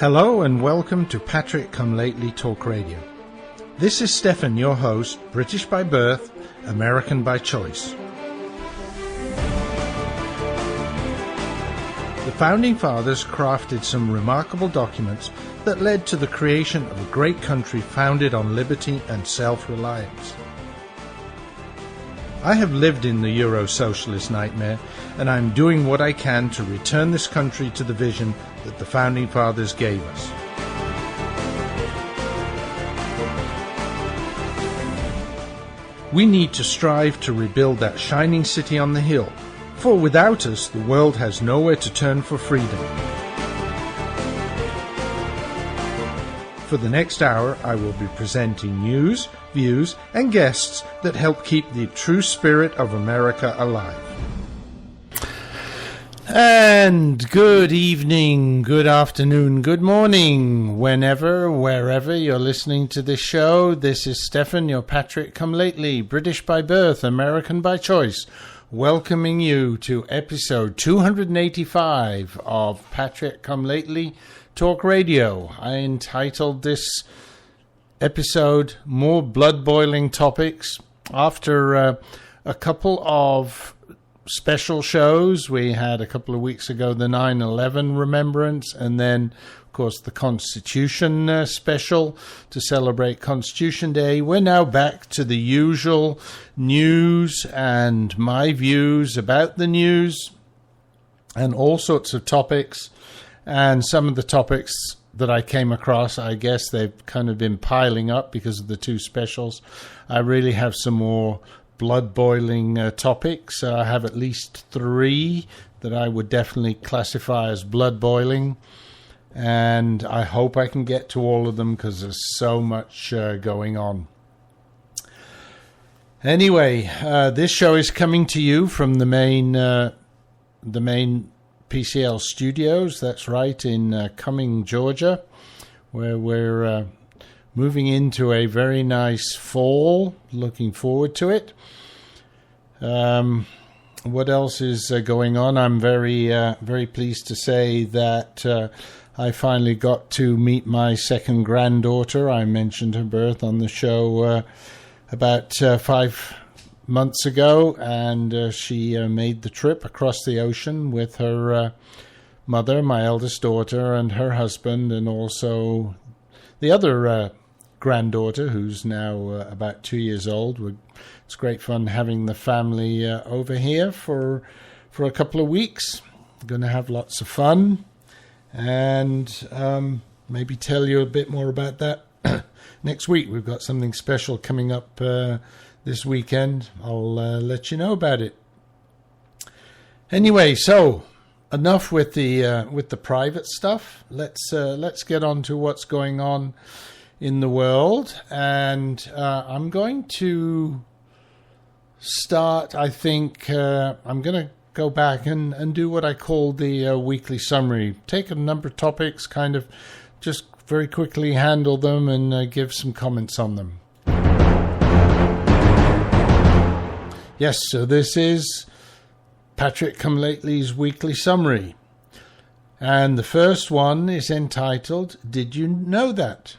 Hello and welcome to Patrick Come Lately Talk Radio. This is Stefan, your host, British by birth, American by choice. The Founding Fathers crafted some remarkable documents that led to the creation of a great country founded on liberty and self-reliance. I have lived in the Euro-socialist nightmare, and I'm doing what I can to return this country to the vision that the Founding Fathers gave us. We need to strive to rebuild that shining city on the hill, for without us, the world has nowhere to turn for freedom. For the next hour, I will be presenting news, views, and guests that help keep the true spirit of America alive. And good evening, good afternoon, good morning, whenever, wherever you're listening to this show. This is Stefan, your Patrick Come Lately, British by birth, American by choice, welcoming you to episode 285 of Patrick Come Lately Talk Radio. I entitled this episode More Blood-Boiling Topics. After a couple of special shows, we had a couple of weeks ago the 9/11 remembrance, and then of course the Constitution special to celebrate Constitution Day. We're now back to the usual news and my views about the news and all sorts of topics. And some of the topics that I came across, I guess they've kind of been piling up because of the two specials. I really have some more blood-boiling topics. I have at least three that I would definitely classify as blood-boiling. And I hope I can get to all of them because there's so much going on. Anyway, this show is coming to you from the main PCL studios. That's right, in Cumming, Georgia, where we're moving into a very nice fall. Looking forward to it. What else is going on? I'm very pleased to say that I finally got to meet my second granddaughter. I mentioned her birth on the show about 5 months ago, and she made the trip across the ocean with her mother, my eldest daughter, and her husband, and also the other granddaughter, who's now about 2 years old. It's great fun having the family over here for a couple of weeks. Going to have lots of fun, and maybe tell you a bit more about that next week. We've got something special coming up this weekend. I'll let you know about it. Anyway, so enough with the private stuff. Let's get on to what's going on in the world, and I'm going to start. I think I'm going to go back and do what I call the weekly summary. Take a number of topics, kind of just very quickly handle them and give some comments on them. Yes, so this is Patrick Come Lately's weekly summary. And the first one is entitled, Did You Know That?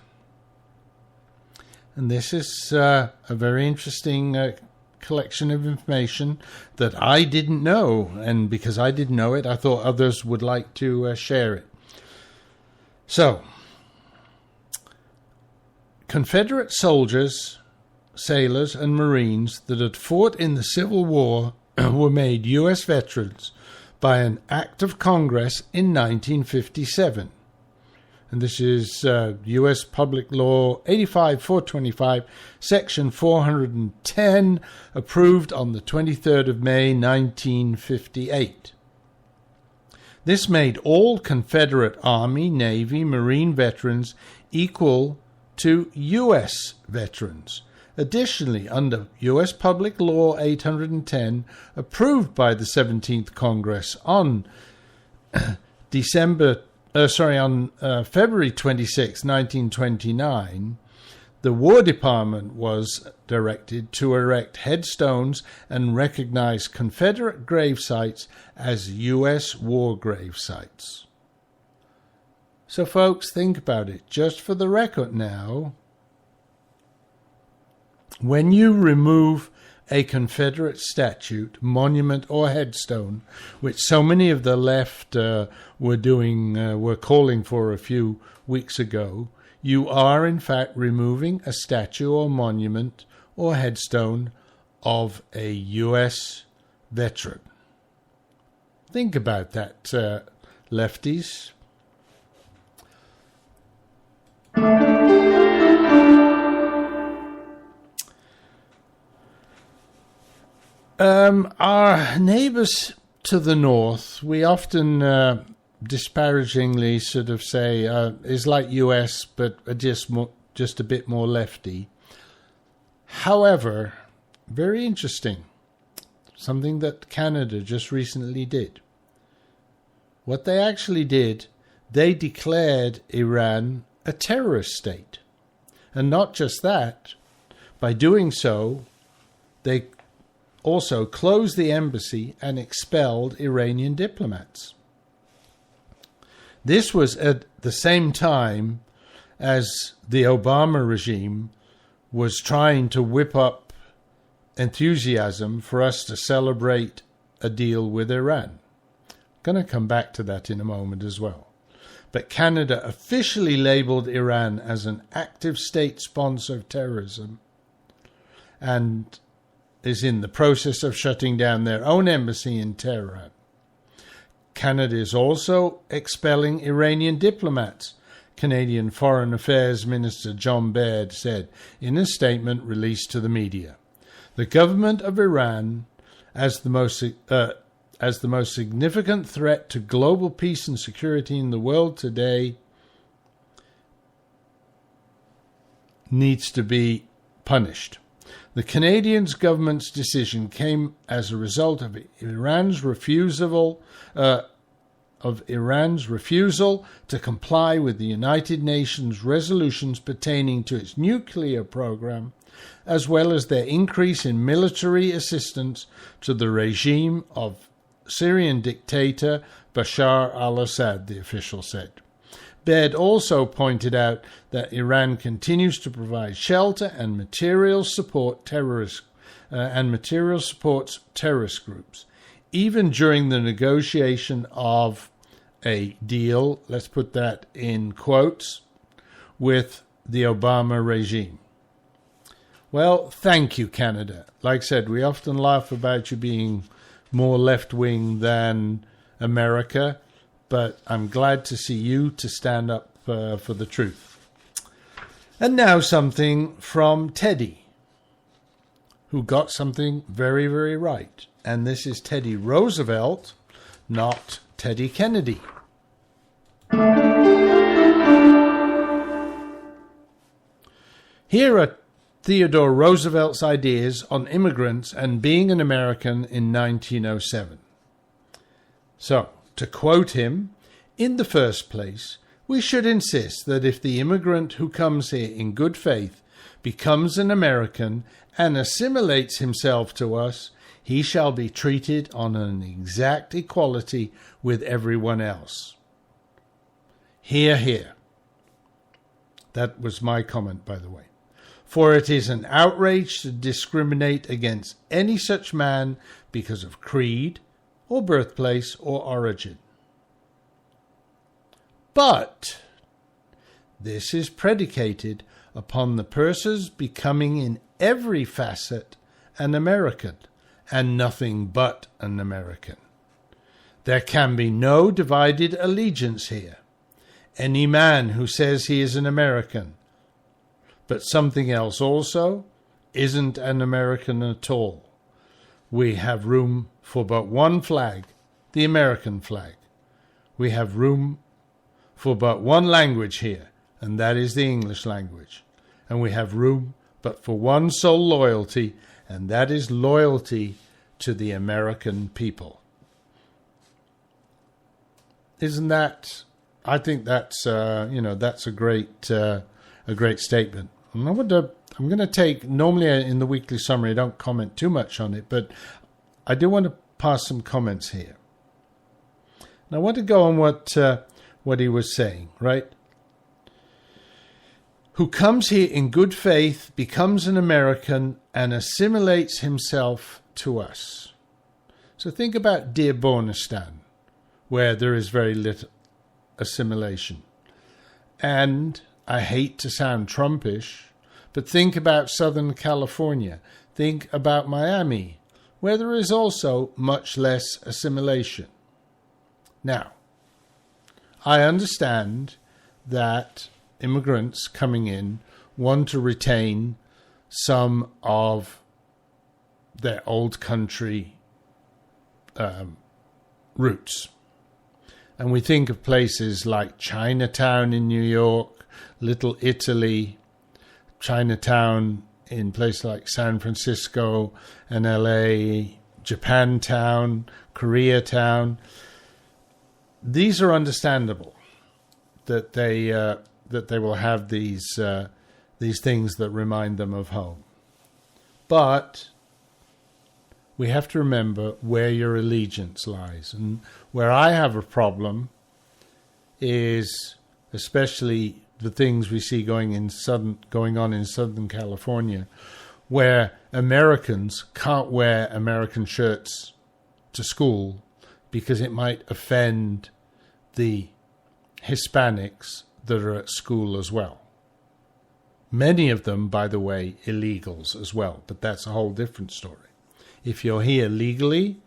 And this is a very interesting collection of information that I didn't know. And because I didn't know it, I thought others would like to share it. So, Confederate soldiers, sailors, and Marines that had fought in the Civil War were made U.S. veterans by an act of Congress in 1957. And this is U.S. Public Law 85-425, Section 410, approved on the 23rd of May, 1958. This made all Confederate Army, Navy, Marine veterans equal to U.S. veterans. Additionally, under U.S. Public Law 810, approved by the 17th Congress on February 26, 1929, the War Department was directed to erect headstones and recognize Confederate grave sites as U.S. war grave sites. So, folks, think about it. Just for the record now, when you remove a Confederate statue, monument, or headstone, which so many of the left were calling for a few weeks ago, you are in fact removing a statue or monument or headstone of a U.S. veteran. Think about that, lefties. Our neighbours to the north, we often disparagingly sort of say is like US, but just a bit more lefty. However, very interesting, something that Canada just recently did. What they actually did, they declared Iran a terrorist state. And not just that, by doing so, they also closed the embassy and expelled Iranian diplomats. This was at the same time as the Obama regime was trying to whip up enthusiasm for us to celebrate a deal with Iran. I'm going to come back to that in a moment as well. But Canada officially labeled Iran as an active state sponsor of terrorism and is in the process of shutting down their own embassy in Tehran. Canada is also expelling Iranian diplomats, Canadian Foreign Affairs Minister John Baird said in a statement released to the media. The government of Iran, as the most significant threat to global peace and security in the world today, needs to be punished. The Canadian government's decision came as a result of Iran's refusal to comply with the United Nations resolutions pertaining to its nuclear program, as well as their increase in military assistance to the regime of Syrian dictator Bashar al-Assad, the official said. Baird also pointed out that Iran continues to provide shelter and material supports terrorist groups, even during the negotiation of a deal, let's put that in quotes, with the Obama regime. Well, thank you, Canada. Like I said, we often laugh about you being more left-wing than America, but I'm glad to see you to stand up for the truth. And now something from Teddy, who got something very, very right. And this is Teddy Roosevelt, not Teddy Kennedy. Here are Theodore Roosevelt's ideas on immigrants and being an American in 1907. So, to quote him, in the first place, we should insist that if the immigrant who comes here in good faith becomes an American and assimilates himself to us, he shall be treated on an exact equality with everyone else. Hear, hear. That was my comment, by the way. For it is an outrage to discriminate against any such man because of creed, or birthplace, or origin. But this is predicated upon the person's becoming in every facet an American, and nothing but an American. There can be no divided allegiance here. Any man who says he is an American, but something else also, isn't an American at all. We have room for but one flag, the American flag. We have room for but one language here, and that is the English language. And we have room but for one sole loyalty, and that is loyalty to the American people. Isn't that? I think that's that's a great statement. And I'm going to take, normally in the weekly summary I don't comment too much on it, but I do want to pass some comments here. And I want to go on what what he was saying, right? Who comes here in good faith, becomes an American, and assimilates himself to us. So think about Dearbornistan, where there is very little assimilation. And I hate to sound Trumpish, but think about Southern California. Think about Miami, where there is also much less assimilation. Now, I understand that immigrants coming in want to retain some of their old country roots. And we think of places like Chinatown in New York, Little Italy, Chinatown in places like San Francisco and LA, Japantown, Koreatown. These are understandable that they will have these things that remind them of home. But we have to remember where your allegiance lies. And where I have a problem is especially the things we see going on in Southern California, where Americans can't wear American shirts to school because it might offend the Hispanics that are at school as well. Many of them, by the way, illegals as well, but that's a whole different story. If you're here legally,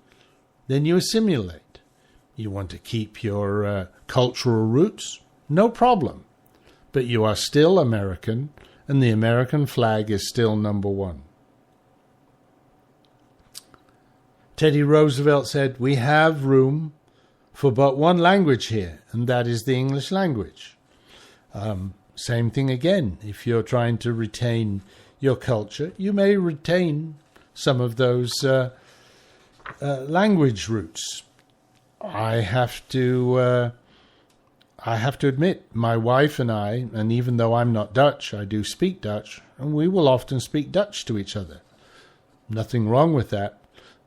then you assimilate. You want to keep your cultural roots, no problem. But you are still American, and the American flag is still number one. Teddy Roosevelt said, "We have room for but one language here, and that is the English language." Same thing again. If you're trying to retain your culture, you may retain some of those language roots. I have to admit, my wife and I, and even though I'm not Dutch, I do speak Dutch, and we will often speak Dutch to each other. Nothing wrong with that,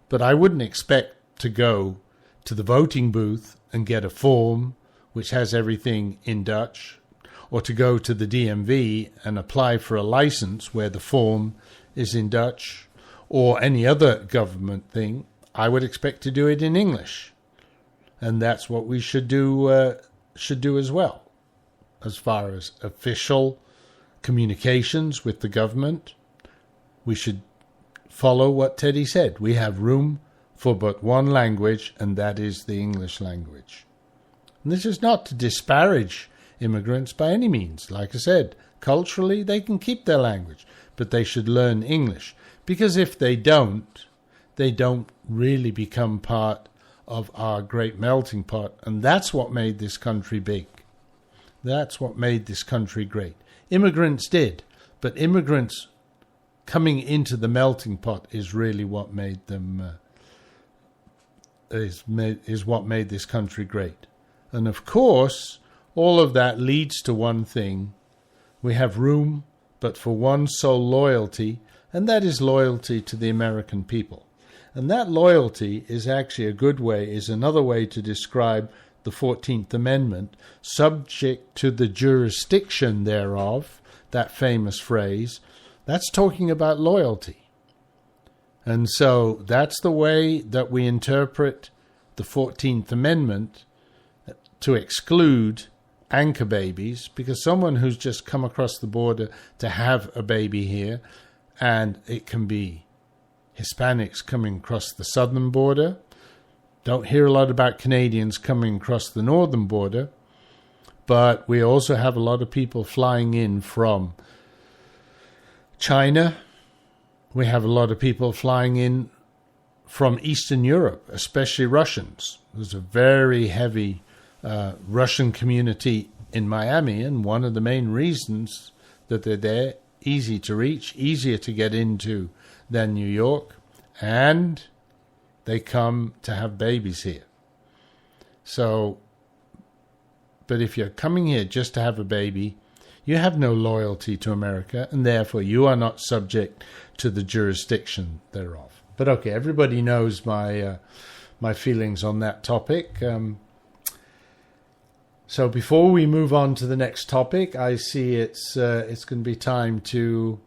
but I wouldn't expect to go to the voting booth and get a form which has everything in Dutch, or to go to the DMV and apply for a license where the form is in Dutch, or any other government thing. I would expect to do it in English. And that's what we should do as well. As far as official communications with the government, we should follow what Teddy said. We have room for but one language, and that is the English language. And this is not to disparage immigrants by any means. Like I said, culturally they can keep their language, but they should learn English. Because if they don't really become part of our great melting pot. And that's what made this country big. That's what made this country great. Immigrants did, but immigrants coming into the melting pot is really what made them is what made this country great. And of course, all of that leads to one thing. We have room but for one sole loyalty, and that is loyalty to the American people. And that loyalty is actually is another way to describe the 14th Amendment, subject to the jurisdiction thereof, that famous phrase. That's talking about loyalty. And so that's the way that we interpret the 14th Amendment, to exclude anchor babies, because someone who's just come across the border to have a baby here, and it can be Hispanics coming across the southern border. Don't hear a lot about Canadians coming across the northern border, but we also have a lot of people flying in from China. We have a lot of people flying in from Eastern Europe, especially Russians. There's a very heavy Russian community in Miami, and one of the main reasons that they're there, easy to reach, easier to get into than New York, and they come to have babies here. So, but if you're coming here just to have a baby, you have no loyalty to America, and therefore you are not subject to the jurisdiction thereof. But okay, everybody knows my feelings on that topic. So before we move on to the next topic, I see it's going to be time to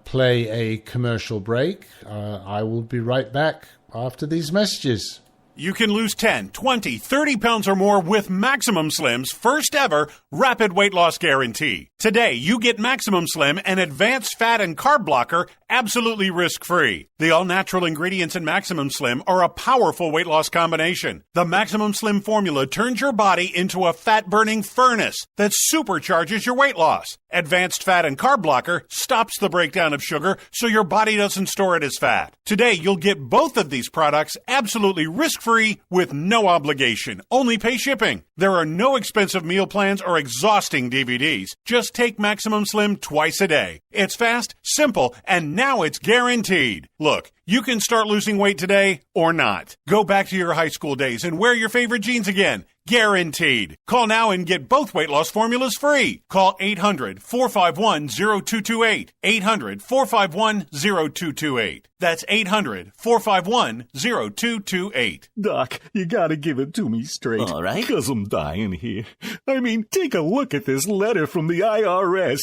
play a commercial break. I will be right back after these messages. You can lose 10, 20, 30 pounds or more with Maximum Slim's first ever rapid weight loss guarantee. Today, you get Maximum Slim, an advanced fat and carb blocker, absolutely risk-free. The all-natural ingredients in Maximum Slim are a powerful weight loss combination. The Maximum Slim formula turns your body into a fat-burning furnace that supercharges your weight loss. Advanced fat and carb blocker stops the breakdown of sugar so your body doesn't store it as fat. Today, you'll get both of these products absolutely risk-free with no obligation. Only pay shipping. There are no expensive meal plans or exhausting DVDs. Just take Maximum Slim twice a day. It's fast, simple, and now it's guaranteed. Look, you can start losing weight today or not. Go back to your high school days and wear your favorite jeans again. Guaranteed. Call now and get both weight loss formulas free. Call 800-451-0228. 800-451-0228. That's 800-451-0228. Doc, you gotta give it to me straight. All right. 'Cause I'm dying here. I mean, take a look at this letter from the IRS.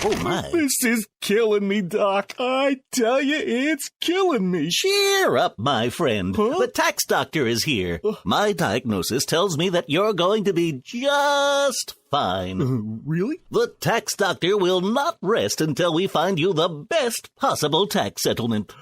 Oh, my. This is killing me, Doc. I tell you, it's killing me. Cheer up, my friend. Huh? The tax doctor is here. My diagnosis tells me that you're going to be just fine. Really? The tax doctor will not rest until we find you the best possible tax settlement.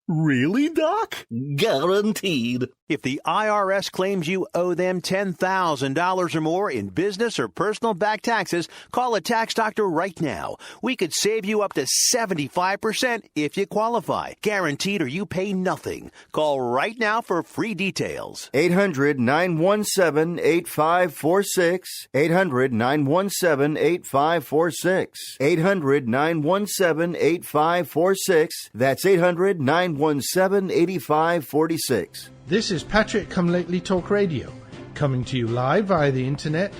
Really, Doc? Guaranteed. If the IRS claims you owe them $10,000 or more in business or personal back taxes, call a tax doctor right now. We could save you up to 75% if you qualify. Guaranteed or you pay nothing. Call right now for free details. 800-917-8546. 800-917-8546. 800-917-8546. That's 800-917-8546. This is Patrick Come Lately Talk Radio, coming to you live via the internet,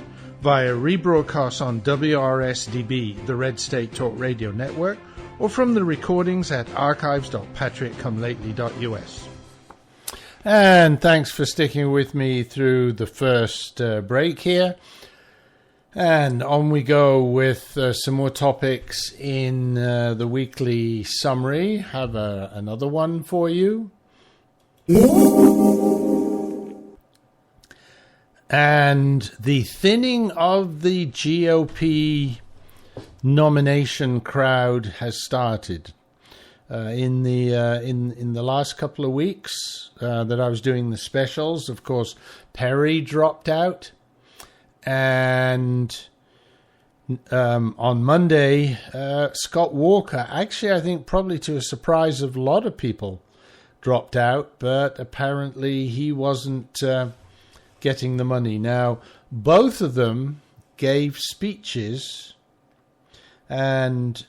via rebroadcast on WRSDB, the Red State Talk Radio Network, or from the recordings at archives.patrickcomelately.us. And thanks for sticking with me through the first break here. And on we go with some more topics in the weekly summary. Have another one for you. And the thinning of the GOP nomination crowd has started. In the last couple of weeks that I was doing the specials, of course, Perry dropped out, and on Monday, Scott Walker, actually I think probably to a surprise of a lot of people, dropped out, but apparently he wasn't getting the money. Now, both of them gave speeches, and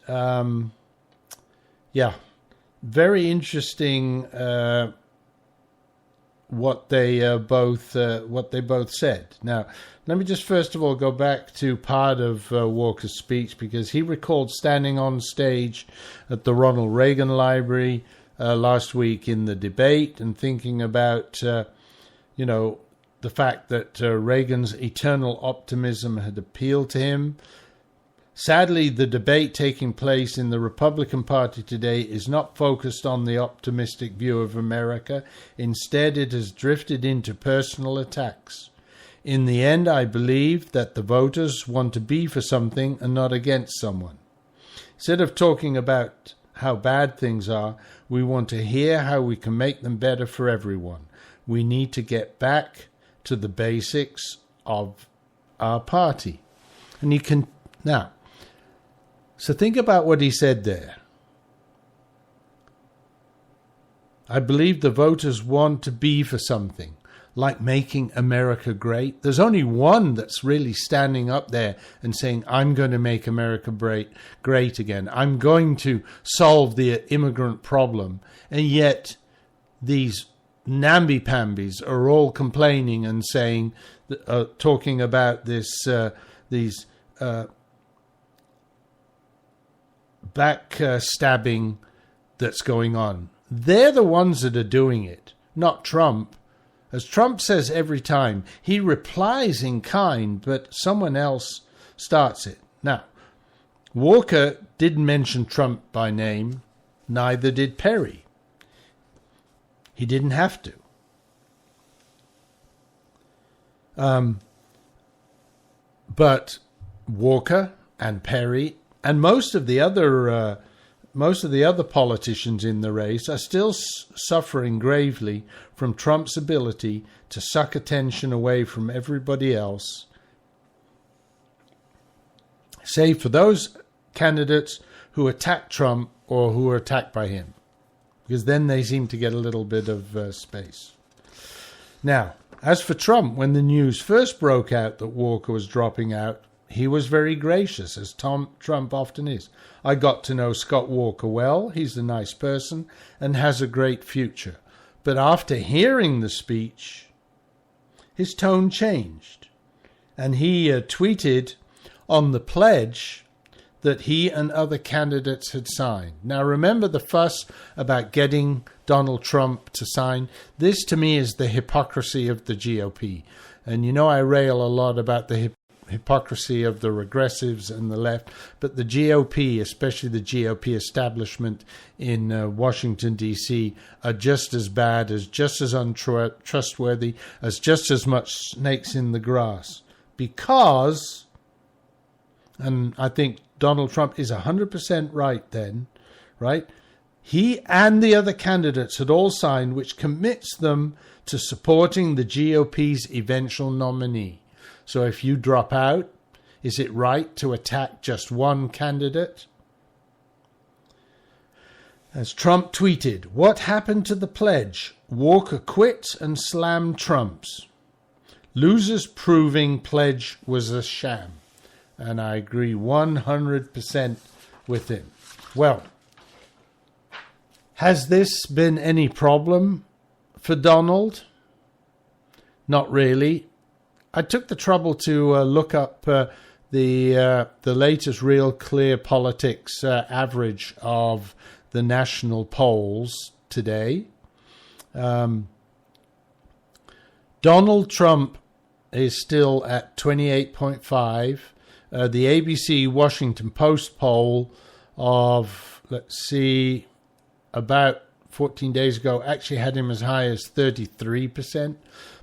very interesting what they both said. Now, let me just first of all go back to part of Walker's speech, because he recalled standing on stage at the Ronald Reagan Library last week in the debate and thinking about, the fact that Reagan's eternal optimism had appealed to him. Sadly, the debate taking place in the Republican Party today is not focused on the optimistic view of America. Instead, it has drifted into personal attacks. In the end, I believe that the voters want to be for something and not against someone. Instead of talking about how bad things are, we want to hear how we can make them better for everyone. We need to get back to the basics of our party. And you can now. So think about what he said there. I believe the voters want to be for something, like making America great. There's only one that's really standing up there and saying, I'm going to make America great again. I'm going to solve the immigrant problem. And yet these namby-pambies are all complaining and saying, talking about these backstabbing that's going on. They're the ones that are doing it, not Trump, As Trump says every time, he replies in kind, but someone else starts it. Now, Walker didn't mention Trump by name, neither did Perry. He didn't have to. But Walker and Perry and most of the other politicians in the race are still suffering gravely from Trump's ability to suck attention away from everybody else, save for those candidates who attack Trump or who are attacked by him, because then they seem to get a little bit of space. Now, as for Trump, when the news first broke out that Walker was dropping out, he was very gracious, as Trump often is. I got to know Scott Walker well. He's a nice person and has a great future. But after hearing the speech, his tone changed. And he tweeted on the pledge that he and other candidates had signed. Now, remember the fuss about getting Donald Trump to sign? This, to me, is the hypocrisy of the GOP. And you know I rail a lot about the hypocrisy of the regressives and the left, but the GOP, especially the GOP establishment in Washington, D.C., are just as bad, just as untrustworthy, as just as much snakes in the grass. Because, and I think Donald Trump is 100% right then, right? He and the other candidates had all signed, which commits them to supporting the GOP's eventual nominee. So if you drop out, is it right to attack just one candidate? As Trump tweeted, "What happened to the pledge? Walker quit and slammed Trump's. Losers proving pledge was a sham." And I agree 100% with him. Well, has this been any problem for Donald? Not really. I took the trouble to look up the latest Real Clear Politics average of the national polls today. Donald Trump is still at 28.5. The ABC Washington Post poll of, about 14 days ago actually had him as high as 33%.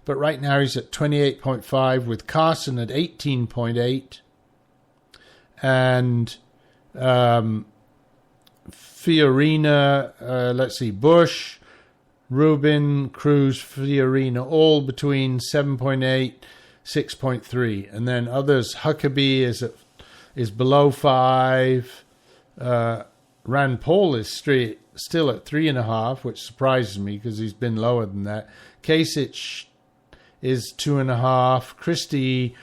But right now he's at 28.5 with Carson at 18.8. And Fiorina, Bush, Rubin, Cruz, Fiorina, all between 7.8, 6.3. And then others, Huckabee is below 5. Rand Paul is still at 3.5, which surprises me because he's been lower than that. Kasich is 2.5. Christie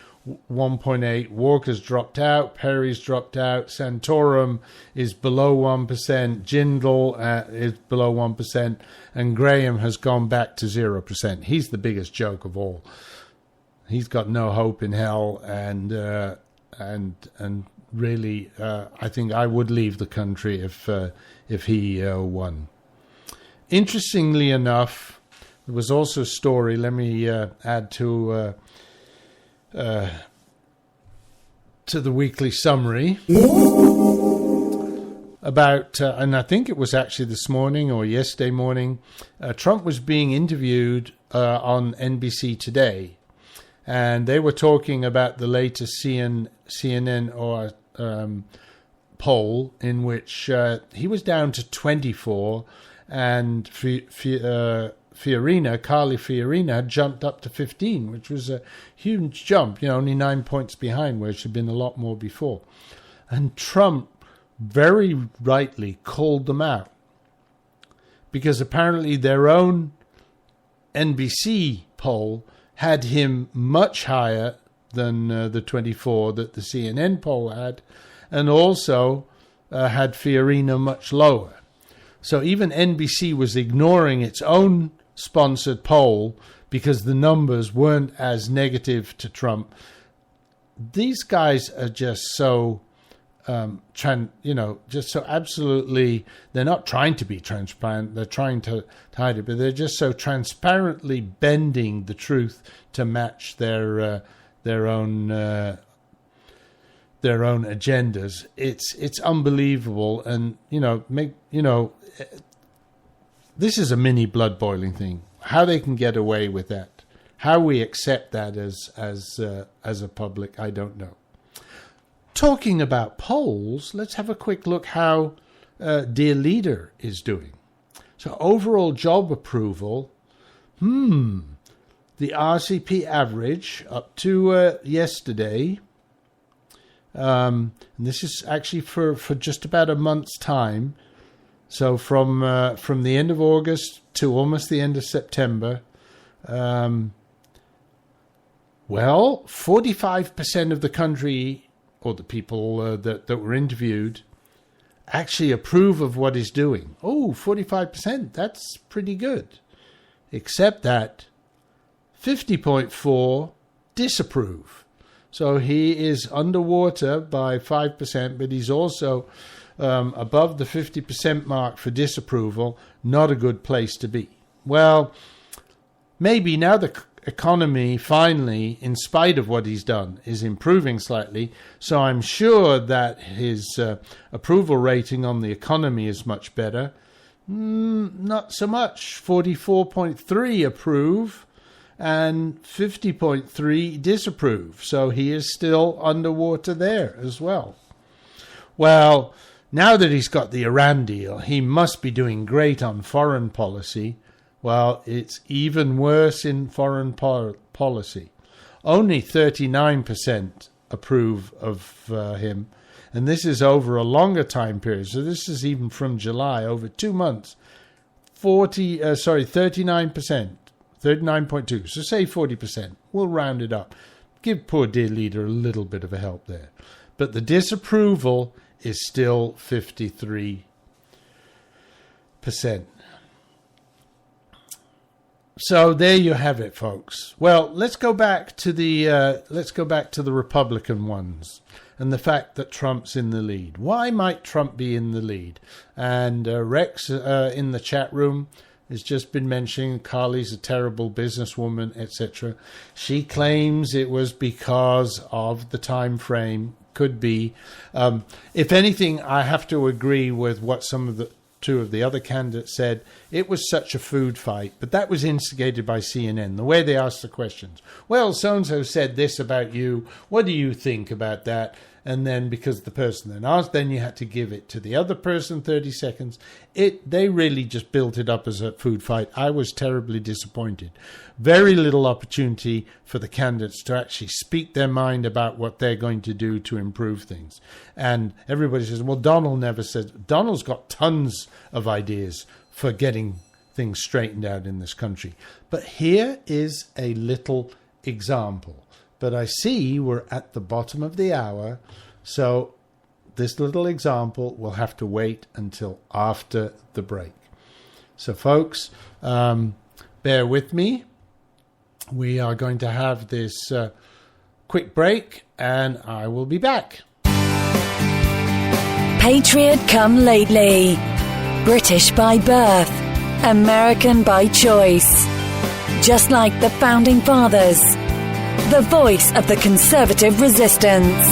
1.8. Walker's dropped out. Perry's dropped out. Santorum is below 1%. Jindal is below 1%. And Graham has gone back to 0%. He's the biggest joke of all. He's got no hope in hell, and really, I think I would leave the country if he won. Interestingly enough, there was also a story. Let me add to the weekly summary about, and I think it was actually this morning or yesterday morning. Trump was being interviewed on NBC Today. And they were talking about the latest CNN or poll in which he was down to 24, and Carly Fiorina had jumped up to 15, which was a huge jump, only 9 points behind, where it should have been a lot more before. And Trump very rightly called them out, because apparently their own NBC poll had him much higher than the 24 that the CNN poll had, and also had Fiorina much lower. So even NBC was ignoring its own sponsored poll because the numbers weren't as negative to Trump. These guys are just so just so absolutely, they're not trying to be transparent, they're trying to hide it, but they're just so transparently bending the truth to match their own agendas. It's unbelievable, and this is a mini blood boiling thing. How they can get away with that, how we accept that as a public, I don't know. Talking about polls, let's have a quick look how Dear Leader is doing. So overall job approval, the RCP average up to yesterday, and this is actually for just about a month's time. So from the end of August to almost the end of September, 45% of the country, or the people that were interviewed, actually approve of what he's doing. 45%, that's pretty good. Except that 50.4% disapprove. So he is underwater by 5%, but he's also above the 50% mark for disapproval. Not a good place to be. Well, maybe now the economy finally, in spite of what he's done, is improving slightly. So I'm sure that his approval rating on the economy is much better. Not so much. 44.3 approve and 50.3 disapprove. So he is still underwater there as well. Well, now that he's got the Iran deal, he must be doing great on foreign policy. Well, it's even worse in foreign policy. Only 39% approve of him. And this is over a longer time period. So this is even from July, over 2 months. 39%. 39.2. So say 40%. We'll round it up. Give poor Dear Leader a little bit of a help there. But the disapproval is still 53%. So there you have it, folks. Well, let's go back to the Republican ones and the fact that Trump's in the lead. Why might Trump be in the lead? And Rex in the chat room has just been mentioning Carly's a terrible businesswoman, etc. She claims it was because of the time frame. Could be. If anything, I have to agree with what two of the other candidates said. It was such a food fight, but that was instigated by CNN, the way they asked the questions. Well, so-and-so said this about you. What do you think about that? And then because the person then asked, then you had to give it to the other person 30 seconds. They really just built it up as a food fight. I was terribly disappointed. Very little opportunity for the candidates to actually speak their mind about what they're going to do to improve things. And everybody says, well, Donald never said. Donald's got tons of ideas for getting things straightened out in this country. But here is a little example. But I see we're at the bottom of the hour, so this little example will have to wait until after the break. So, folks, bear with me. We are going to have this quick break, and I will be back. Patriot come lately. British by birth. American by choice. Just like the Founding Fathers. The voice of the conservative resistance.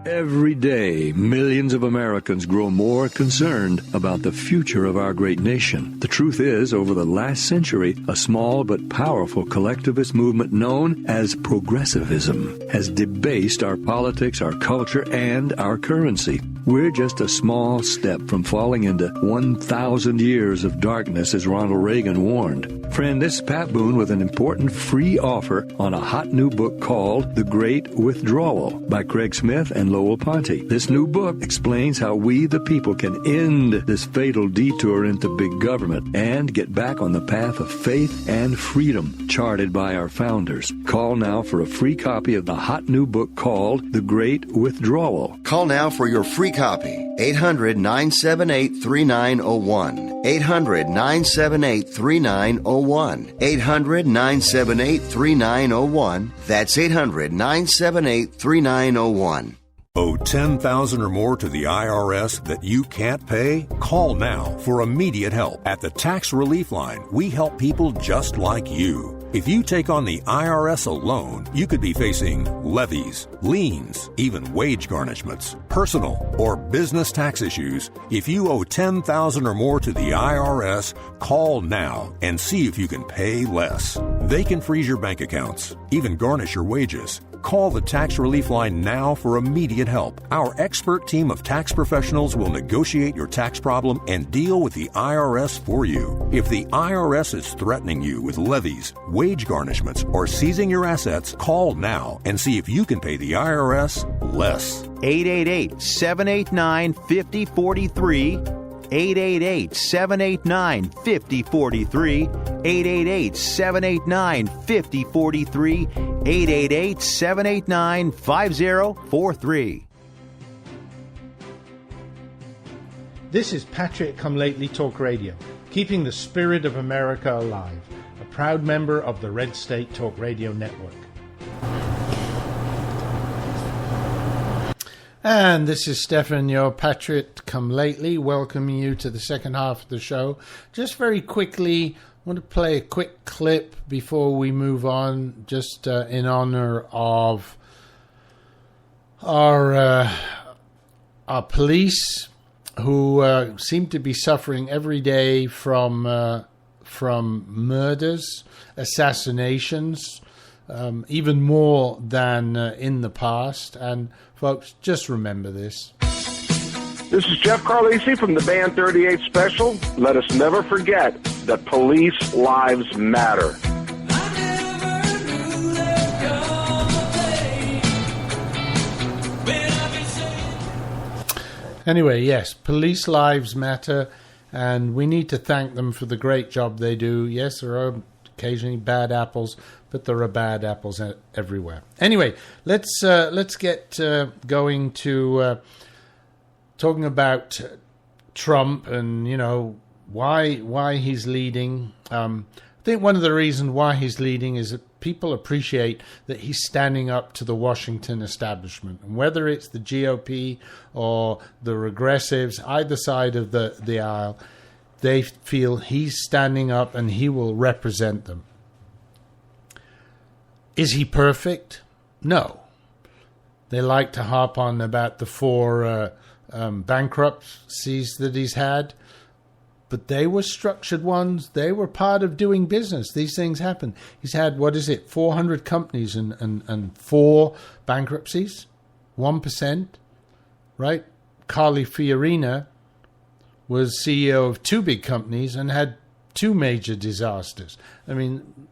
Every day, millions of Americans grow more concerned about the future of our great nation. The truth is, over the last century, a small but powerful collectivist movement known as progressivism has debased our politics, our culture, and our currency. We're just a small step from falling into 1,000 years of darkness, as Ronald Reagan warned. Friend, this is Pat Boone with an important free offer on a hot new book called The Great Withdrawal by Craig Smith and Lowell Ponte. This new book explains how we, the people, can end this fatal detour into big government and get back on the path of faith and freedom charted by our founders. Call now for a free copy of the hot new book called The Great Withdrawal. Call now for your free copy. 800-978-3901. 800-978-3901. 800-978-3901. That's 800-978-3901. Owe $10,000 or more to the IRS that you can't pay? Call now for immediate help. At the Tax Relief Line, we help people just like you. If you take on the IRS alone, you could be facing levies, liens, even wage garnishments, personal or business tax issues. If you owe $10,000 or more to the IRS, call now and see if you can pay less. They can freeze your bank accounts, even garnish your wages. Call the Tax Relief Line now for immediate help. Our expert team of tax professionals will negotiate your tax problem and deal with the IRS for you. If the IRS is threatening you with levies, wage garnishments, or seizing your assets, call now and see if you can pay the IRS less. 888-789-5043. 888-789-5043. 888-789-5043. 888-789-5043. This is Patrick Come Lately Talk Radio, keeping the spirit of America alive, a proud member of the Red State Talk Radio Network. And this is Stefan, your Patrick Come Lately, welcoming you to the second half of the show. Just very quickly, I want to play a quick clip before we move on, just in honor of our police who seem to be suffering every day from murders, assassinations, even more than in the past. And folks, just remember this. This is Jeff Carlisi from the Band 38 Special. Let us never forget that police lives matter. Anyway, yes, police lives matter, and we need to thank them for the great job they do. Yes, there are occasionally bad apples, but there are bad apples everywhere. Anyway, let's get going to talking about Trump and, you know, why he's leading. I think one of the reasons why he's leading is that people appreciate that he's standing up to the Washington establishment. And whether it's the GOP or the regressives, either side of the aisle, they feel he's standing up and he will represent them. Is he perfect? No. They like to harp on about the 4 bankruptcies that he's had. But they were structured ones. They were part of doing business. These things happen. He's had, 400 companies and 4 bankruptcies? 1%, right? Carly Fiorina was CEO of 2 big companies and had 2 major disasters. I mean,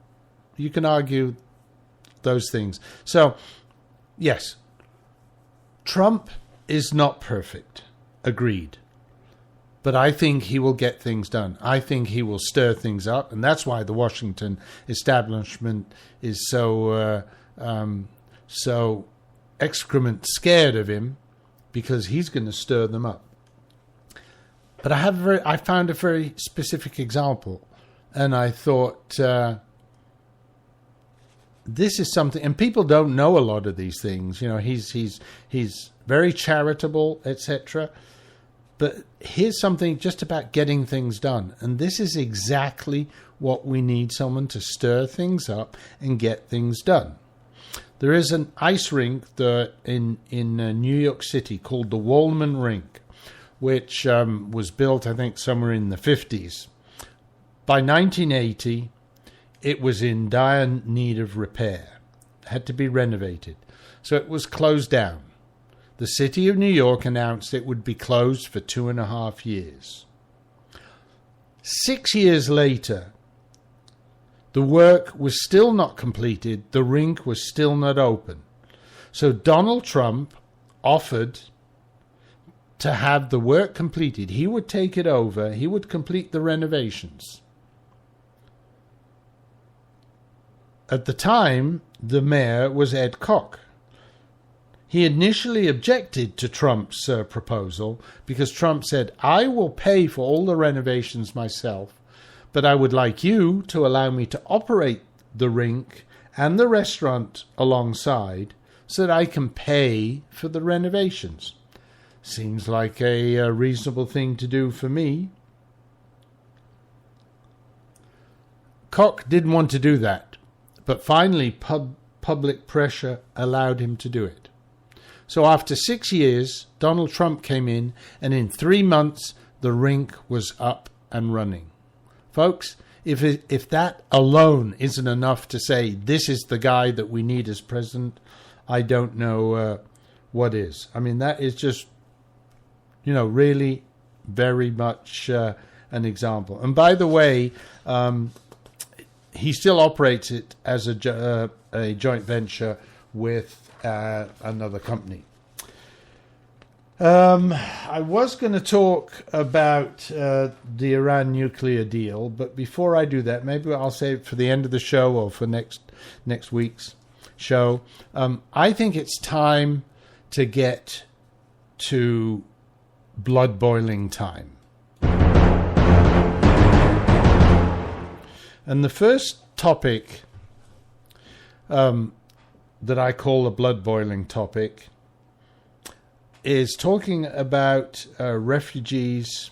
you can argue those things. So, yes, Trump is not perfect. Agreed. But I think he will get things done. I think he will stir things up, and that's why the Washington establishment is so excrement scared of him, because he's going to stir them up. But I found a very specific example, and I thought this is something, and people don't know a lot of these things. You know, he's very charitable, etc. But here's something just about getting things done. And this is exactly what we need, someone to stir things up and get things done. There is an ice rink in New York City called the Wallman Rink, which was built, I think, somewhere in the 50s. By 1980, it was in dire need of repair. It had to be renovated. So it was closed down. The city of New York announced it would be closed for 2.5 years. 6 years later, the work was still not completed. The rink was still not open. So Donald Trump offered to have the work completed. He would take it over. He would complete the renovations. At the time, the mayor was Ed Koch. He initially objected to Trump's proposal because Trump said, I will pay for all the renovations myself, but I would like you to allow me to operate the rink and the restaurant alongside so that I can pay for the renovations. Seems like a reasonable thing to do for me. Koch didn't want to do that, but finally public pressure allowed him to do it. So after 6 years, Donald Trump came in, and in 3 months, the rink was up and running. Folks, if that alone isn't enough to say this is the guy that we need as president, I don't know what is. I mean, that is just, really very much an example. And by the way, he still operates it as a joint venture with another company. I was going to talk about the Iran nuclear deal, but before I do that, maybe I'll save it for the end of the show or for next week's show. I think it's time to get to blood boiling time. And the first topic that I call the blood boiling topic is talking about refugees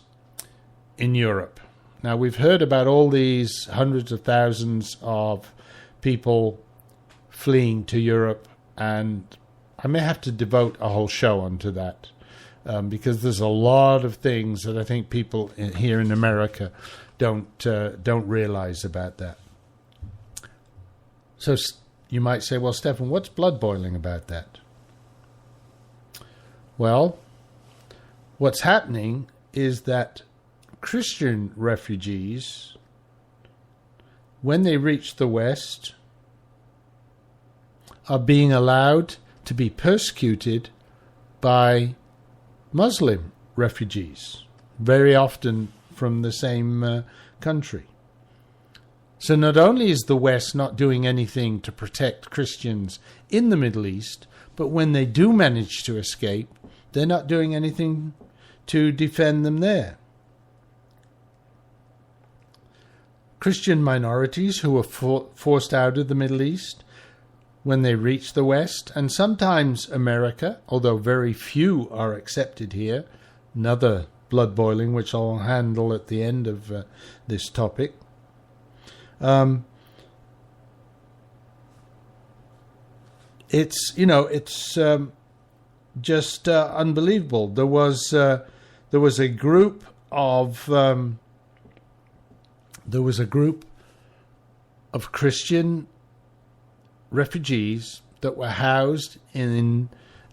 in Europe. Now, we've heard about all these hundreds of thousands of people fleeing to Europe, and I may have to devote a whole show onto that because there's a lot of things that I think people here in America don't realize about that. So you might say, well, Stefan, what's blood boiling about that? Well, what's happening is that Christian refugees, when they reach the West, are being allowed to be persecuted by Muslim refugees, very often from the same country. So not only is the West not doing anything to protect Christians in the Middle East, but when they do manage to escape, they're not doing anything to defend them there. Christian minorities who are forced out of the Middle East when they reach the West, and sometimes America, although very few are accepted here, another blood boiling which I'll handle at the end of this topic. It's just unbelievable. There was a group of Christian refugees that were housed in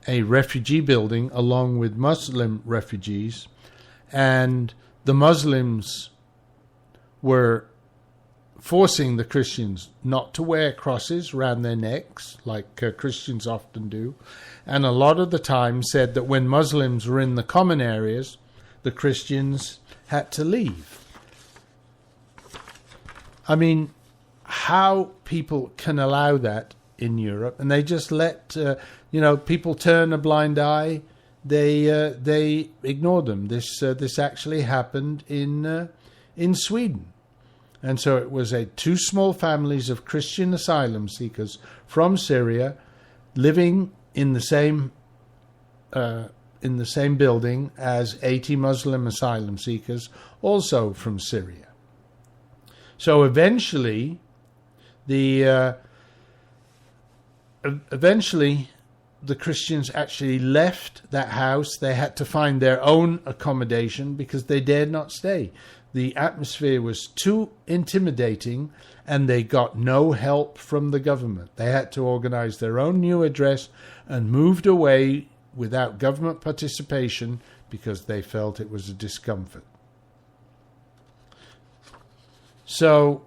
a refugee building along with Muslim refugees, and the Muslims were forcing the Christians not to wear crosses around their necks like Christians often do, and a lot of the time said that when Muslims were in the common areas, the Christians had to leave. I mean, how people can allow that in Europe, and they just let people turn a blind eye. They ignore them. This actually happened in Sweden. And so it was two small families of Christian asylum seekers from Syria living in the same building as 80 Muslim asylum seekers, also from Syria. So eventually, the Christians actually left that house. They had to find their own accommodation because they dared not stay. The atmosphere was too intimidating, and they got no help from the government. They had to organize their own new address and moved away without government participation because they felt it was a discomfort. So,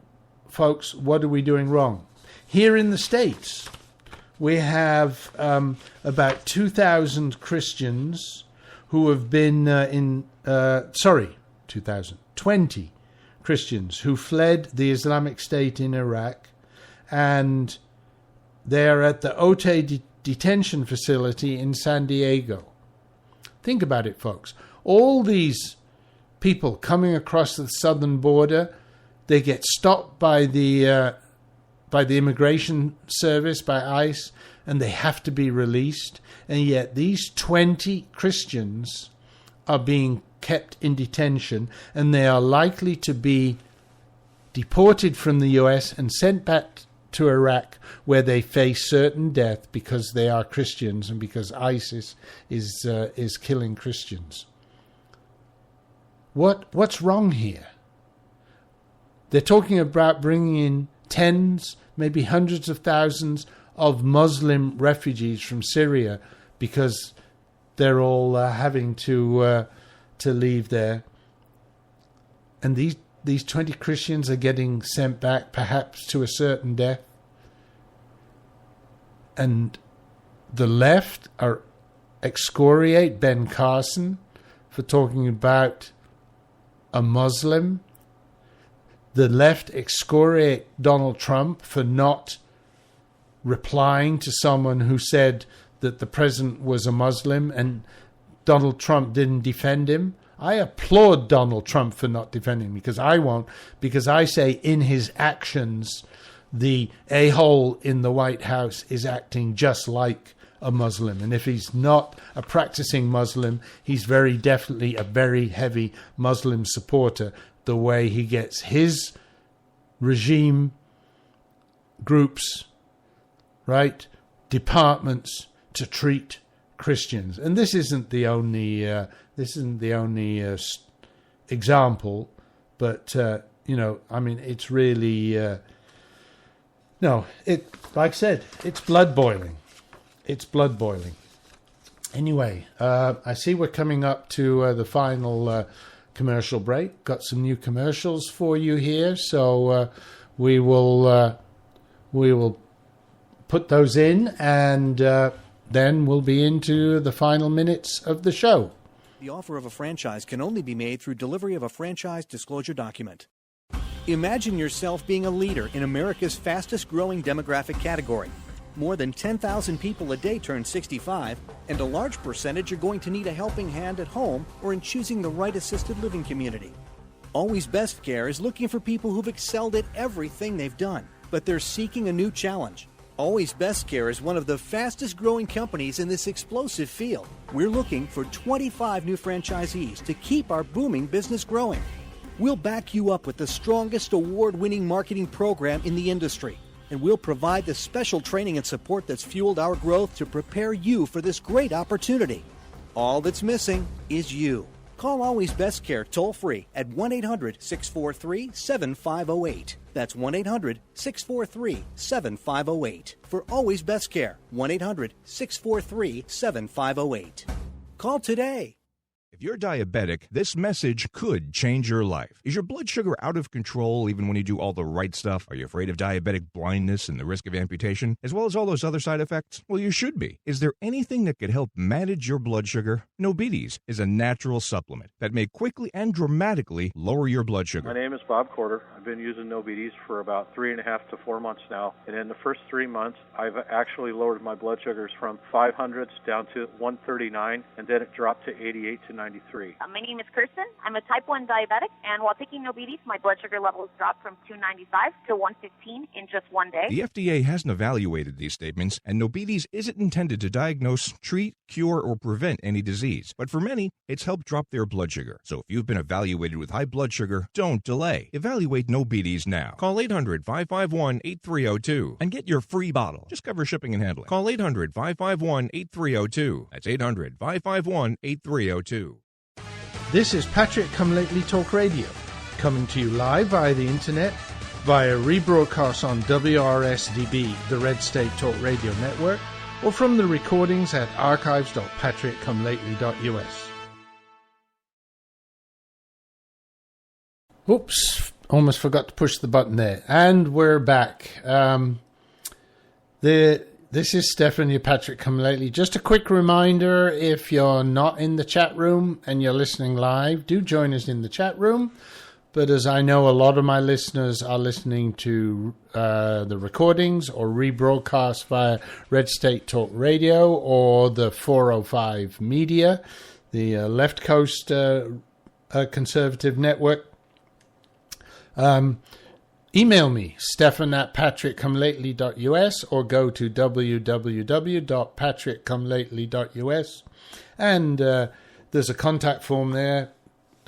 folks, what are we doing wrong? Here in the States, we have about 2,000 Christians who have been 20 Christians who fled the Islamic State in Iraq, and they are at the Otay detention facility in San Diego. Think about it, folks. All these people coming across the southern border, they get stopped by the immigration service, by ICE, and they have to be released. And yet these 20 Christians are being kept in detention, and they are likely to be deported from the US and sent back to Iraq, where they face certain death because they are Christians and because ISIS is killing Christians. What's wrong here? They're talking about bringing in tens, maybe hundreds of thousands of Muslim refugees from Syria because they're all having to leave there. And these 20 Christians are getting sent back, perhaps to a certain death. And the left excoriate Ben Carson for talking about a Muslim. The left excoriate Donald Trump for not replying to someone who said that the president was a Muslim, and Donald Trump didn't defend him. I applaud Donald Trump for not defending him, because I won't, because I say in his actions, the a-hole in the White House is acting just like a Muslim. And if he's not a practicing Muslim, he's very definitely a very heavy Muslim supporter, the way he gets his regime groups, right, departments to treat Christians. And this isn't the only example, but it's really like I said, it's blood boiling. It's blood boiling. Anyway, I see we're coming up to the final commercial break. Got some new commercials for you here, so we will put those in, and then we'll be into the final minutes of the show. The offer of a franchise can only be made through delivery of a franchise disclosure document. Imagine yourself being a leader in America's fastest growing demographic category. More than 10,000 people a day turn 65, and a large percentage are going to need a helping hand at home or in choosing the right assisted living community. Always Best Care is looking for people who've excelled at everything they've done, but they're seeking a new challenge. Always Best Care is one of the fastest growing companies in this explosive field. We're looking for 25 new franchisees to keep our booming business growing. We'll back you up with the strongest award-winning marketing program in the industry, and we'll provide the special training and support that's fueled our growth to prepare you for this great opportunity. All that's missing is you. Call Always Best Care toll-free at 1-800-643-7508. That's 1-800-643-7508. For Always Best Care, 1-800-643-7508. Call today. If you're diabetic, this message could change your life. Is your blood sugar out of control even when you do all the right stuff? Are you afraid of diabetic blindness and the risk of amputation, as well as all those other side effects? Well, you should be. Is there anything that could help manage your blood sugar? Nobetes is a natural supplement that may quickly and dramatically lower your blood sugar. My name is Bob Corder. I've been using Nobetes for about 3.5 to 4 months now, and in the first 3 months, I've actually lowered my blood sugars from 500s down to 139, and then it dropped to 88 to 93. My name is Kirsten. I'm a type 1 diabetic, and while taking Nobetes, my blood sugar levels dropped from 295 to 115 in just 1 day. The FDA hasn't evaluated these statements, and Nobetes isn't intended to diagnose, treat, cure, or prevent any disease. But for many, it's helped drop their blood sugar. So if you've been evaluated with high blood sugar, don't delay. Evaluate Nobetes now. Call 800-551-8302 and get your free bottle. Just cover shipping and handling. Call 800-551-8302. That's 800-551-8302. This is Patrick Come Lately Talk Radio, coming to you live via the internet, via rebroadcast on WRSDB, the Red State Talk Radio Network, or from the recordings at archives.patrickcomelately.us. Oops, almost forgot to push the button there. And we're back. This is Stefan, your Patrick Come Lately. Just a quick reminder, if you're not in the chat room and you're listening live, do join us in the chat room. But as I know, a lot of my listeners are listening to the recordings or rebroadcast via Red State Talk Radio or the 405 Media, the Left Coast Conservative Network. Email me, stefan@patrickcomelately.us, or go to www.patrickcomelately.us, and there's a contact form there.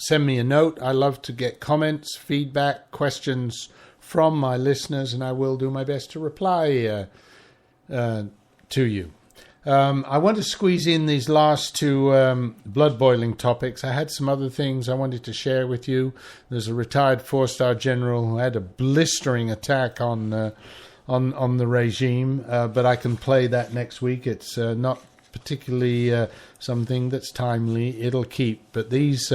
Send me a note. I love to get comments, feedback, questions from my listeners, and I will do my best to reply to you. I want to squeeze in these last two blood boiling topics. I had some other things I wanted to share with you. There's a retired 4-star general who had a blistering attack on the regime, but I can play that next week. It's not particularly something that's timely. It'll keep. But these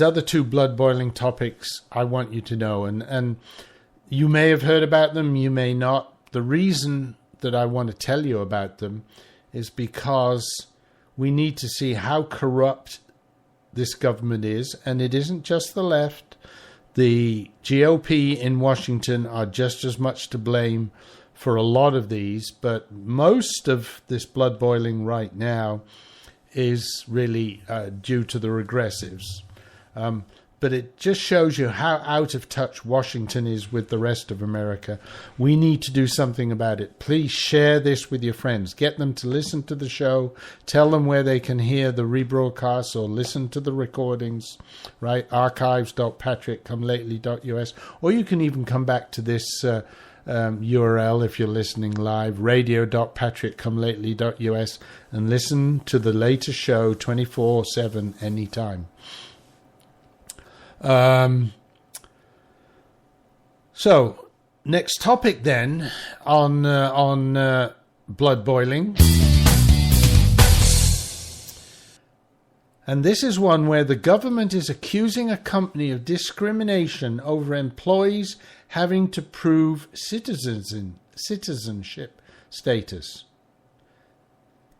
other two blood boiling topics I want you to know, and you may have heard about them, you may not. The reason that I want to tell you about them is because we need to see how corrupt this government is, and it isn't just the left. The GOP in Washington are just as much to blame for a lot of these, but most of this blood boiling right now is really due to the regressives. But it just shows you how out of touch Washington is with the rest of America. We need to do something about it. Please share this with your friends. Get them to listen to the show. Tell them where they can hear the rebroadcasts or listen to the recordings, right? archives.patrickcomelately.us. Or you can even come back to this URL if you're listening live, radio.patrickcomelately.us, and listen to the latest show 24/7 anytime. So, next topic then on blood boiling. And this is one where the government is accusing a company of discrimination over employees having to prove citizenship status.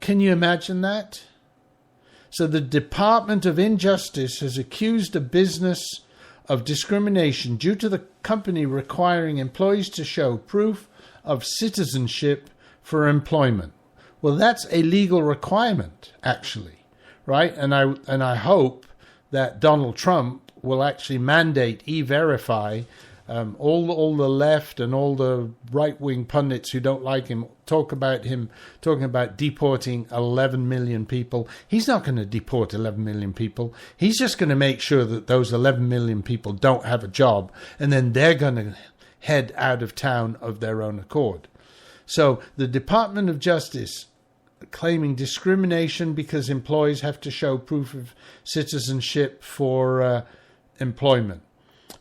Can you imagine that? So the Department of Injustice has accused a business of discrimination due to the company requiring employees to show proof of citizenship for employment. Well, that's a legal requirement, actually, right? And I hope that Donald Trump will actually mandate E-Verify. All the left and all the right-wing pundits who don't like him talking about deporting 11 million people. He's not going to deport 11 million people. He's just going to make sure that those 11 million people don't have a job, and then they're going to head out of town of their own accord. So the Department of Justice claiming discrimination because employees have to show proof of citizenship for employment.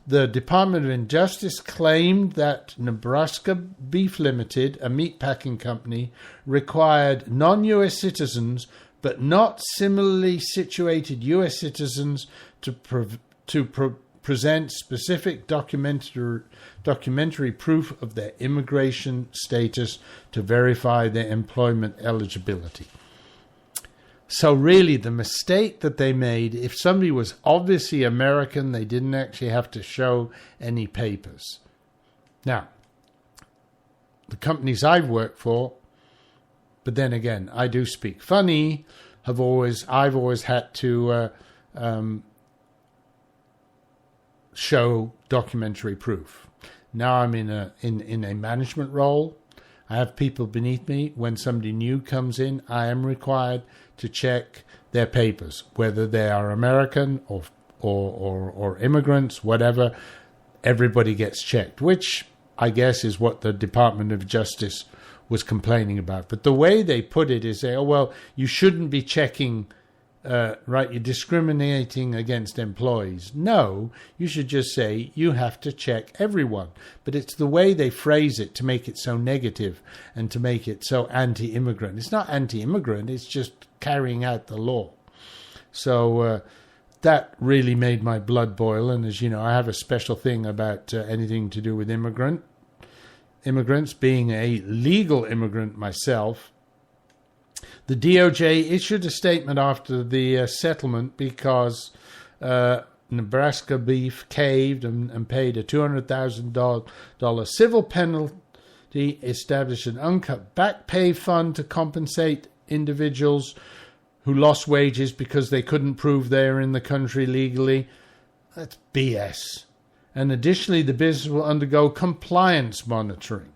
The Department of Injustice claimed that Nebraska Beef Limited, a meatpacking company, required non-U.S. citizens but not similarly situated U.S. citizens to present specific documentary proof of their immigration status to verify their employment eligibility. So really, the mistake that they made, if somebody was obviously American, they didn't actually have to show any papers. Now, the companies I've worked for, but then again, I do speak funny, I've always had to show documentary proof. Now I'm in a management role. I have people beneath me. When somebody new comes in, I am required to check their papers, whether they are American or immigrants, whatever. Everybody gets checked, which I guess is what the Department of Justice was complaining about. But the way they put it is, you shouldn't be checking, right, you're discriminating against employees. No, you should just say you have to check everyone. But it's the way they phrase it to make it so negative and to make it so anti-immigrant. It's not anti-immigrant, it's just carrying out the law. So that really made my blood boil. And as you know, I have a special thing about anything to do with immigrants, being a legal immigrant myself. The DOJ issued a statement after the settlement because Nebraska beef caved and paid a $200,000 civil penalty, established an uncut back pay fund to compensate individuals who lost wages because they couldn't prove they're in the country legally. That's BS. And additionally, the business will undergo compliance monitoring.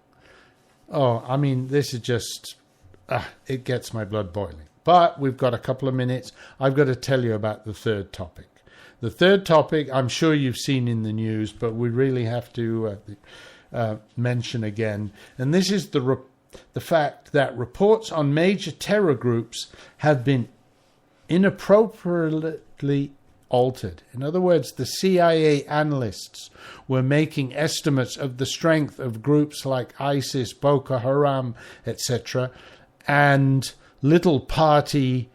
Oh, I mean, this is just, it gets my blood boiling. But we've got a couple of minutes. I've got to tell you about the third topic. The third topic, I'm sure you've seen in the news, but we really have to mention again. And this is the fact that reports on major terror groups have been inappropriately altered. In other words, the CIA analysts were making estimates of the strength of groups like ISIS, Boko Haram, etc., and little party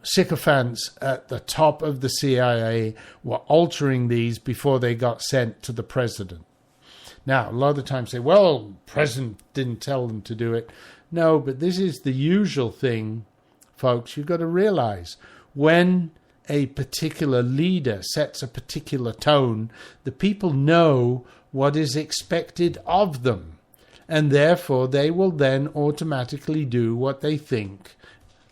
sycophants at the top of the CIA were altering these before they got sent to the president. Now, a lot of the time say, well, the president didn't tell them to do it. No, but this is the usual thing, folks. You've got to realize when a particular leader sets a particular tone, the people know what is expected of them. And therefore, they will then automatically do what they think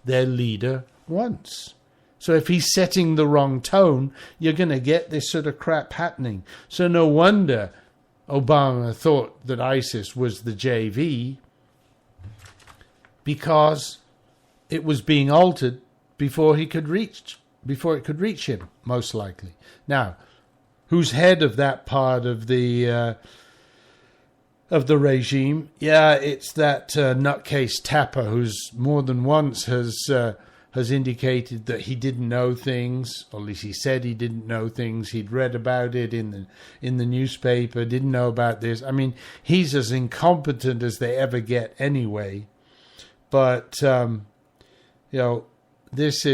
their leader wants. So if he's setting the wrong tone, you're going to get this sort of crap happening. So no wonder Obama thought that ISIS was the JV, because it was being altered before it could reach him, most likely. Now, who's head of that part of the regime? Yeah, it's that nutcase Tapper, who's more than once has indicated that he didn't know things, or at least he said he didn't know things. He'd read about it in the newspaper, didn't know about this. I mean, he's as incompetent as they ever get anyway. But this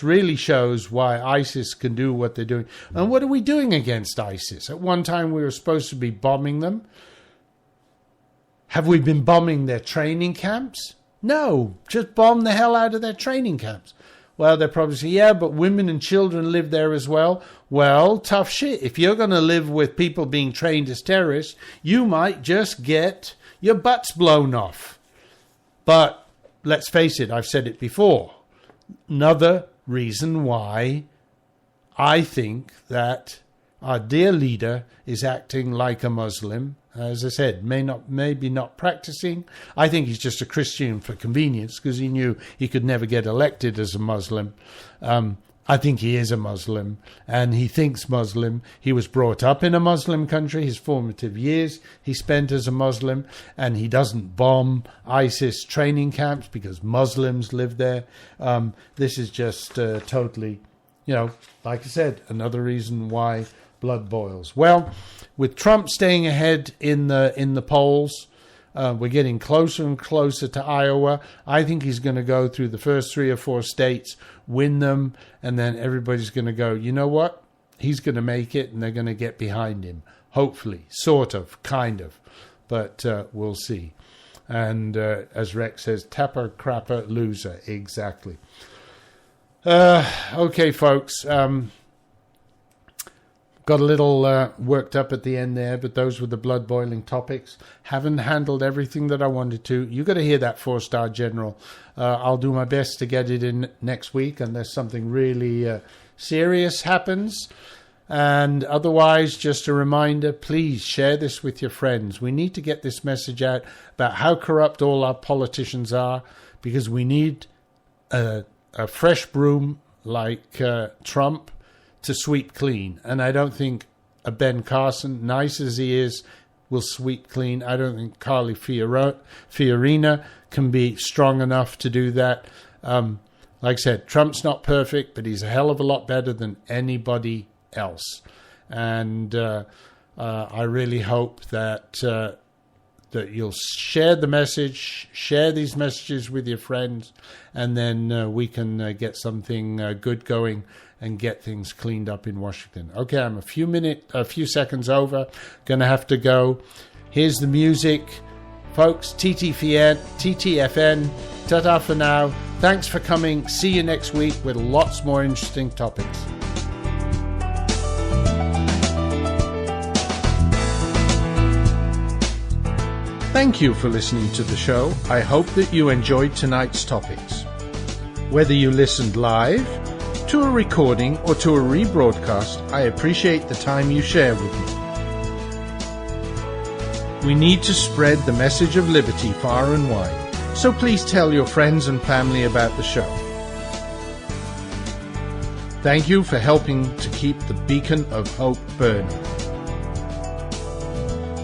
really shows why ISIS can do what they're doing. And what are we doing against ISIS? At one time we were supposed to be bombing them. Have we been bombing their training camps? No, just bomb the hell out of their training camps. Well, they'll probably say, yeah, but women and children live there as well. Well, tough shit. If you're going to live with people being trained as terrorists, you might just get your butts blown off. But let's face it, I've said it before. Another reason why I think that our dear leader is acting like a Muslim. As I said, maybe not practicing. I think he's just a Christian for convenience because he knew he could never get elected as a Muslim. I think he is a Muslim and he thinks Muslim. He was brought up in a Muslim country. His formative years he spent as a Muslim, and he doesn't bomb ISIS training camps because Muslims live there. This is just totally, like I said, another reason why blood boils. Well, with Trump staying ahead in the polls, we're getting closer and closer to Iowa. I think he's going to go through the first 3 or 4 states, win them, and then everybody's going to go, you know what? He's going to make it, and they're going to get behind him. Hopefully. Sort of. Kind of. But we'll see. And as Rex says, tapper, crapper, loser. Exactly. Okay, folks. Got a little worked up at the end there, but those were the blood-boiling topics. Haven't handled everything that I wanted to. You got to hear that 4-star general. I'll do my best to get it in next week unless something really serious happens. And otherwise, just a reminder, please share this with your friends. We need to get this message out about how corrupt all our politicians are, because we need a fresh broom like Trump to sweep clean. And I don't think a Ben Carson, nice as he is, will sweep clean. I don't think Carly Fiorina can be strong enough to do that. Like I said, Trump's not perfect, but he's a hell of a lot better than anybody else. And I really hope that you'll share the message, share these messages with your friends, and then we can get something good going and get things cleaned up in Washington. Okay, I'm a few seconds over. Gonna have to go. Here's the music. Folks, TTFN, ta-ta for now. Thanks for coming. See you next week with lots more interesting topics. Thank you for listening to the show. I hope that you enjoyed tonight's topics. Whether you listened live, to a recording, or to a rebroadcast, I appreciate the time you share with me. We need to spread the message of liberty far and wide, so please tell your friends and family about the show. Thank you for helping to keep the beacon of hope burning.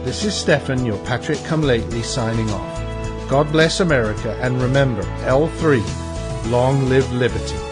This is Stefan, your Patrick Come Lately, signing off. God bless America, and remember, L3, long live liberty.